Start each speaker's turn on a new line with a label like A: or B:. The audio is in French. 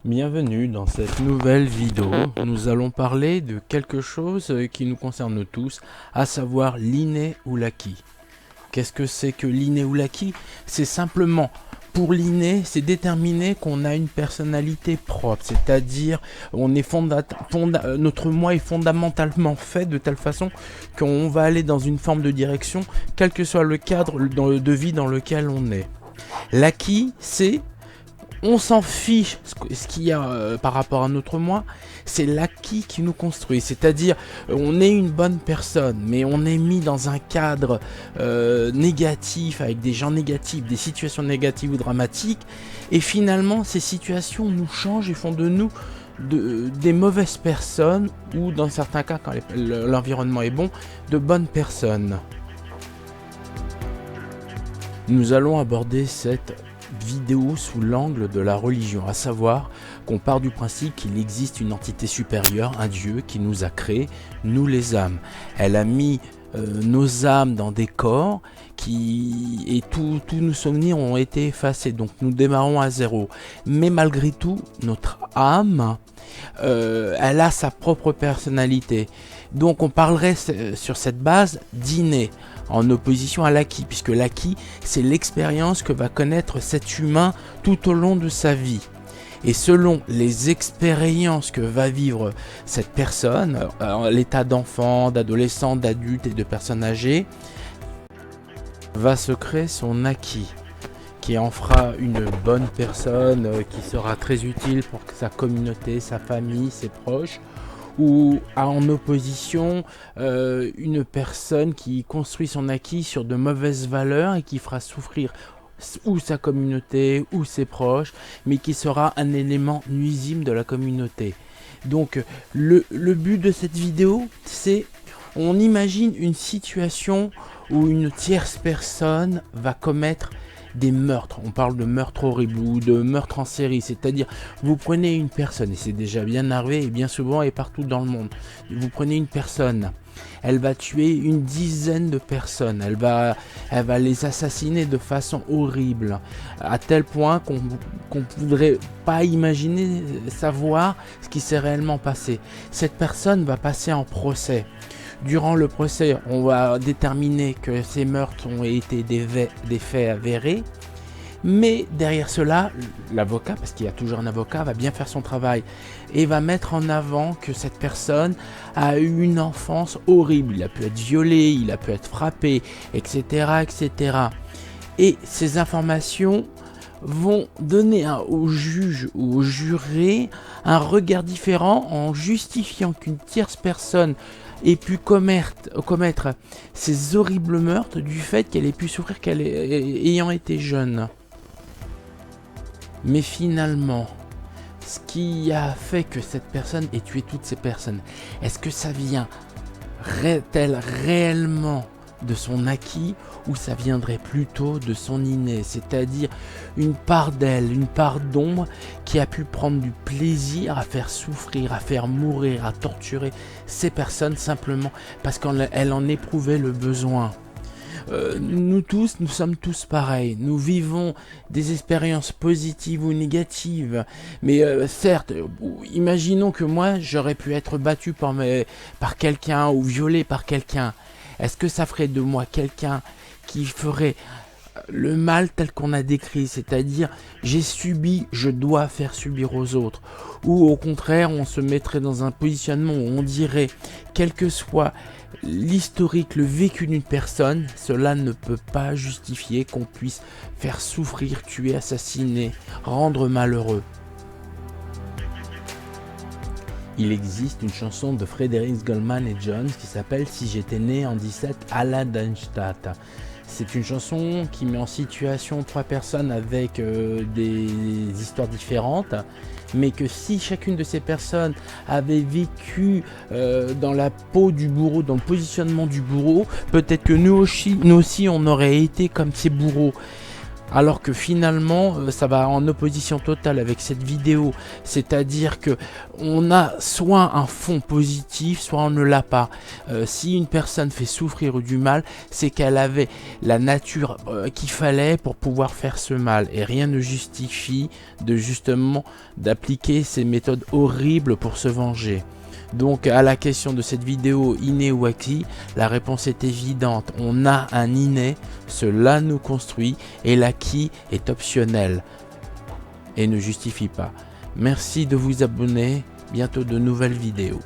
A: Bienvenue dans cette nouvelle vidéo. Nous allons parler de quelque chose qui nous concerne tous, à savoir l'inné ou l'acquis. Qu'est-ce que c'est que l'inné ou l'acquis? C'est simplement, pour l'inné, c'est déterminer qu'on a une personnalité propre, c'est-à-dire on est notre moi est fondamentalement fait de telle façon qu'on va aller dans une forme de direction, quel que soit le cadre de vie dans lequel on est. L'acquis, c'est on s'en fiche ce qu'il y a par rapport à notre moi, c'est l'acquis qui nous construit, c'est-à-dire on est une bonne personne, mais on est mis dans un cadre négatif, avec des gens négatifs, des situations négatives ou dramatiques, et finalement ces situations nous changent et font de nous des mauvaises personnes, ou dans certains cas, quand l'environnement est bon, de bonnes personnes. Nous allons aborder cette vidéo sous l'angle de la religion, à savoir qu'on part du principe qu'il existe une entité supérieure, un Dieu qui nous a créés, nous les âmes. Elle a mis nos âmes dans des corps et tous nos souvenirs ont été effacés, donc nous démarrons à zéro. Mais malgré tout, notre âme, elle a sa propre personnalité. Donc on parlerait sur cette base d'inné, en opposition à l'acquis, puisque l'acquis, c'est l'expérience que va connaître cet humain tout au long de sa vie. Et selon les expériences que va vivre cette personne, l'état d'enfant, d'adolescent, d'adulte et de personne âgée, va se créer son acquis, qui en fera une bonne personne, qui sera très utile pour sa communauté, sa famille, ses proches, ou en opposition une personne qui construit son acquis sur de mauvaises valeurs et qui fera souffrir ou sa communauté ou ses proches, mais qui sera un élément nuisible de la communauté. Donc le but de cette vidéo, c'est on imagine une situation où une tierce personne va commettre des meurtres, on parle de meurtres horribles ou de meurtres en série, c'est-à-dire vous prenez une personne, et c'est déjà bien arrivé et bien souvent et partout dans le monde, vous prenez une personne, elle va tuer une dizaine de personnes, elle va les assassiner de façon horrible, à tel point qu'on ne voudrait pas imaginer savoir ce qui s'est réellement passé. Cette personne va passer en procès. Durant le procès, on va déterminer que ces meurtres ont été des faits avérés. Mais derrière cela, l'avocat, parce qu'il y a toujours un avocat, va bien faire son travail et va mettre en avant que cette personne a eu une enfance horrible. Il a pu être violé, il a pu être frappé, etc. etc. Et ces informations vont donner au juge ou au juré un regard différent en justifiant qu'une tierce personne ait pu commettre ces horribles meurtres du fait qu'elle ait pu souffrir ayant été jeune. Mais finalement, ce qui a fait que cette personne ait tué toutes ces personnes, est-ce que ça vient-elle réellement de son acquis ou ça viendrait plutôt de son inné, c'est-à-dire une part d'elle, une part d'ombre qui a pu prendre du plaisir à faire souffrir, à faire mourir, à torturer ces personnes simplement parce qu'elle en éprouvait le besoin. Nous sommes tous pareils, nous vivons des expériences positives ou négatives, mais certes, imaginons que moi j'aurais pu être battu par quelqu'un ou violé par quelqu'un. Est-ce que ça ferait de moi quelqu'un qui ferait le mal tel qu'on a décrit, c'est-à-dire j'ai subi, je dois faire subir aux autres, ou au contraire on se mettrait dans un positionnement où on dirait, quel que soit l'historique, le vécu d'une personne, cela ne peut pas justifier qu'on puisse faire souffrir, tuer, assassiner, rendre malheureux. Il existe une chanson de Frédéric Goldman et Jones qui s'appelle « Si j'étais né en 17 à la Darmstadt ». C'est une chanson qui met en situation trois personnes avec des histoires différentes, mais que si chacune de ces personnes avait vécu dans la peau du bourreau, dans le positionnement du bourreau, peut-être que nous aussi on aurait été comme ces bourreaux. Alors que finalement ça va en opposition totale avec cette vidéo, c'est-à-dire que on a soit un fond positif, soit on ne l'a pas. Si une personne fait souffrir du mal, c'est qu'elle avait la nature qu'il fallait pour pouvoir faire ce mal, et rien ne justifie de justement d'appliquer ces méthodes horribles pour se venger. Donc à la question de cette vidéo, inné ou acquis, la réponse est évidente. On a un inné, cela nous construit, et l'acquis est optionnel et ne justifie pas. Merci de vous abonner, bientôt de nouvelles vidéos.